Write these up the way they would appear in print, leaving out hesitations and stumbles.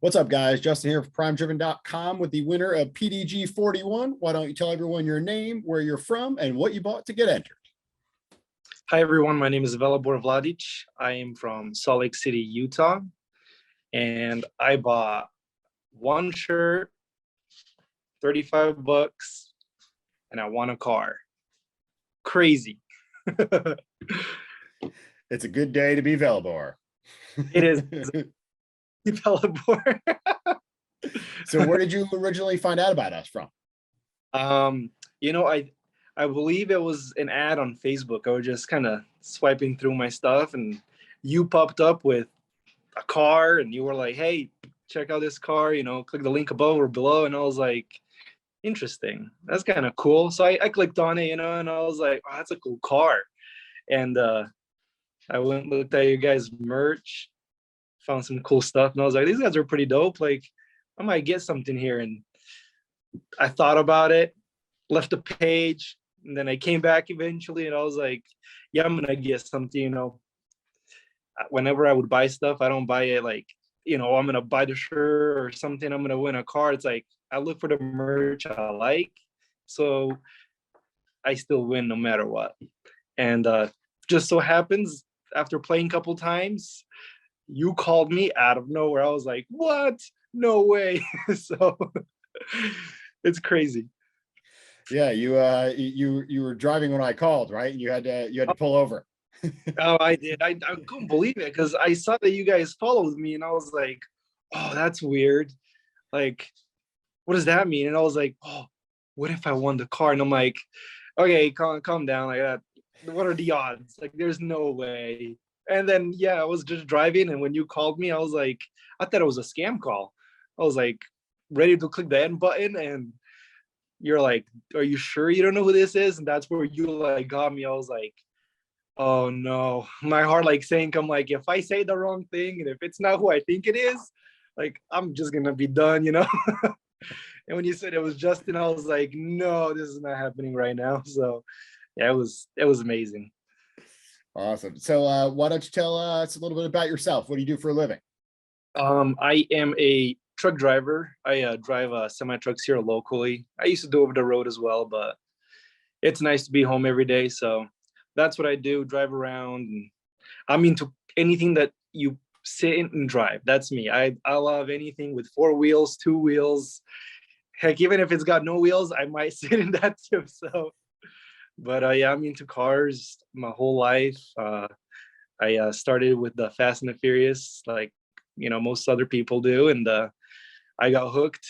What's up, guys? Justin here from PrimeDriven.com with the winner of PDG 41. Why don't you tell everyone your name, where you're from, and what you bought to get entered? Hi, everyone. My name is Velibor Vladic. I am from Salt Lake City, Utah. And I bought one shirt, 35 bucks, and I won a car. Crazy. It's a good day to be Velibor. It is Velibor. So where did you originally find out about us from? I believe it was an ad on Facebook. I was just kind of swiping through my stuff, and you popped up with a car, and you were like, "Hey, check out this car. Click the link above or below." And I was like, "Interesting. That's kind of cool." So I clicked on it, and I was like, "Oh, that's a cool car." And I went and looked at your guys' merch, found some cool stuff, and I was like, "These guys are pretty dope. Like, I might get something here." And I thought about it, left the page, and then I came back eventually, and I was like, "Yeah, I'm gonna get something." Whenever I would buy stuff, I don't buy it like, I'm gonna buy the shirt or something, I'm gonna win a car. It's like I look for the merch I like, so I still win no matter what. And just so happens, after playing a couple times, you called me out of nowhere. I was like, "What? No way!" So it's crazy. Yeah, you were driving when I called, right? And you had to pull over. Oh, I did. I couldn't believe it because I saw that you guys followed me, and I was like, "Oh, that's weird. Like, what does that mean?" And I was like, "Oh, what if I won the car?" And I'm like, "Okay, calm down. Like that. What are the odds? Like, there's no way." And then yeah, I was just driving, and when you called me, I was like, I thought it was a scam call. I was like, ready to click the end button, and you're like, "Are you sure you don't know who this is?" And that's where you like got me. I was like, "Oh no." My heart like sank. I'm like, if I say the wrong thing and if it's not who I think it is, like I'm just gonna be done. And when you said it was Justin, I was like, no, this is not happening right now. So yeah, it was amazing. Awesome. So why don't you tell us a little bit about yourself? What do you do for a living? I am a truck driver. I drive semi trucks here locally. I used to do over the road as well, but it's nice to be home every day. So that's what I do, drive around. And I'm into anything that you sit in and drive. That's me. I love anything with four wheels, two wheels. Heck, even if it's got no wheels, I might sit in that too. So, but yeah, I'm into cars my whole life. I started with the Fast and the Furious, like most other people do, and I got hooked.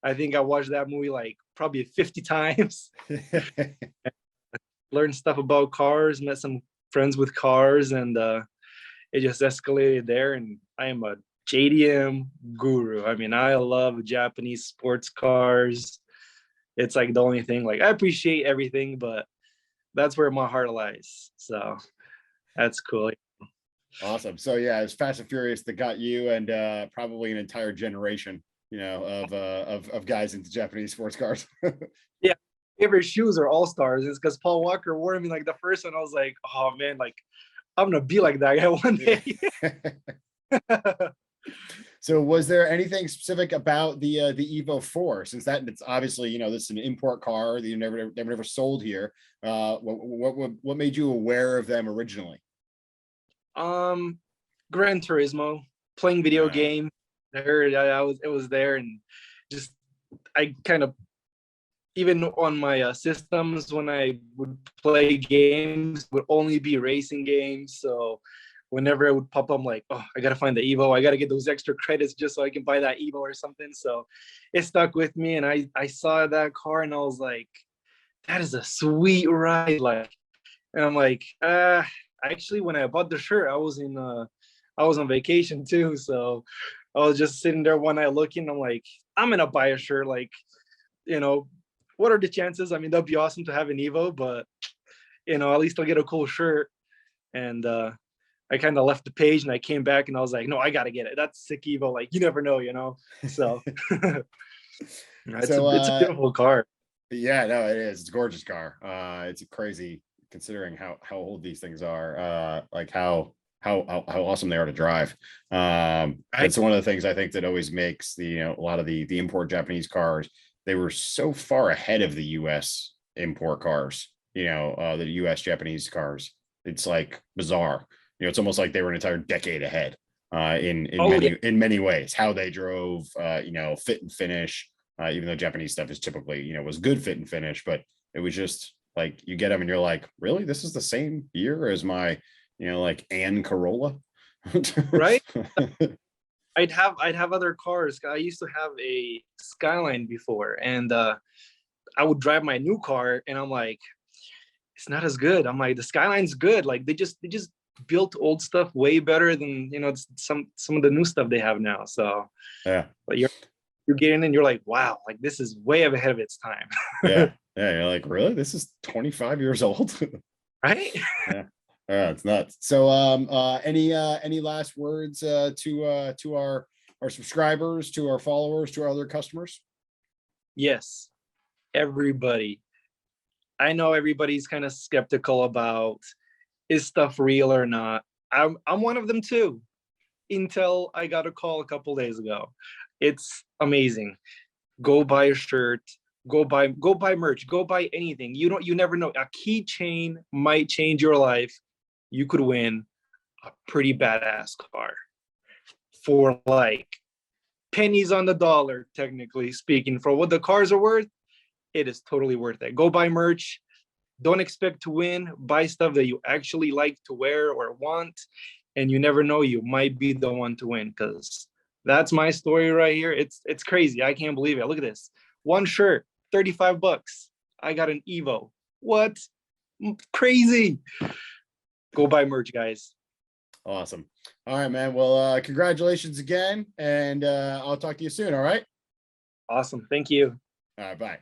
I think I watched that movie like probably 50 times. Learned stuff about cars, met some friends with cars, and it just escalated there. And I am a JDM guru. I mean, I love Japanese sports cars. It's like the only thing. Like I appreciate everything, but that's where my heart lies. So that's cool. Awesome. So yeah, it's Fast and Furious that got you and probably an entire generation, of guys into Japanese sports cars. Yeah. Favorite shoes are All Stars. It's because Paul Walker wore me like the first one. I was like, oh man, like I'm gonna be like that guy one day. So was there anything specific about the EVO 4, since that it's obviously, this is an import car that you never sold here? What made you aware of them originally? Gran Turismo, playing video game. It was there, and just I kind of, even on my systems when I would play games, would only be racing games. So whenever it would pop up, I'm like, oh, I gotta find the EVO. I gotta get those extra credits just so I can buy that EVO or something. So it stuck with me, and I saw that car, and I was like, that is a sweet ride. Like, and I'm like, actually, when I bought the shirt, I was on vacation too. So I was just sitting there one night looking. I'm like, I'm gonna buy a shirt. Like, what are the chances? I mean, that'd be awesome to have an EVO, but at least I'll get a cool shirt. And I kind of left the page, and I came back, and I was like, no, I gotta get it. That's sick EVO. Like, you never know. So it's a beautiful car. Yeah, no, it is. It's a gorgeous car. It's crazy considering how old these things are. Like how how awesome they are to drive. That's one of the things I think that always makes the, a lot of the import Japanese cars, they were so far ahead of the US import cars, the US Japanese cars. It's like bizarre. It's almost like they were an entire decade ahead in many ways. How they drove, fit and finish, even though Japanese stuff is typically, was good fit and finish, but it was just like you get them and you're like, really, this is the same year as my, like Ann Corolla. Right? I'd have other cars. I used to have a Skyline before, and I would drive my new car, and I'm like, it's not as good. I'm like, the Skyline's good. Like they just built old stuff way better than some of the new stuff they have now. So yeah, but you get in and you're like, wow, like this is way ahead of its time. yeah, you're like, really, this is 25 years old. Right? Yeah. It's nuts. So any last words to our subscribers, to our followers, to our other customers? Yes, everybody. I know everybody's kind of skeptical about, is stuff real or not. I'm one of them too, until I got a call a couple days ago. It's amazing. Go buy a shirt, go buy merch, go buy anything. You never know. A keychain might change your life. You could win a pretty badass car for like pennies on the dollar, technically speaking. For what the cars are worth, it is totally worth it. Go buy merch. Don't expect to win. Buy stuff that you actually like to wear or want. And you never know, you might be the one to win, because that's my story right here. It's crazy. I can't believe it. Look at this. One shirt, $35. I got an EVO. What? Crazy. Go buy merch, guys. Awesome. All right, man. Well, congratulations again. And I'll talk to you soon. All right. Awesome. Thank you. All right. Bye.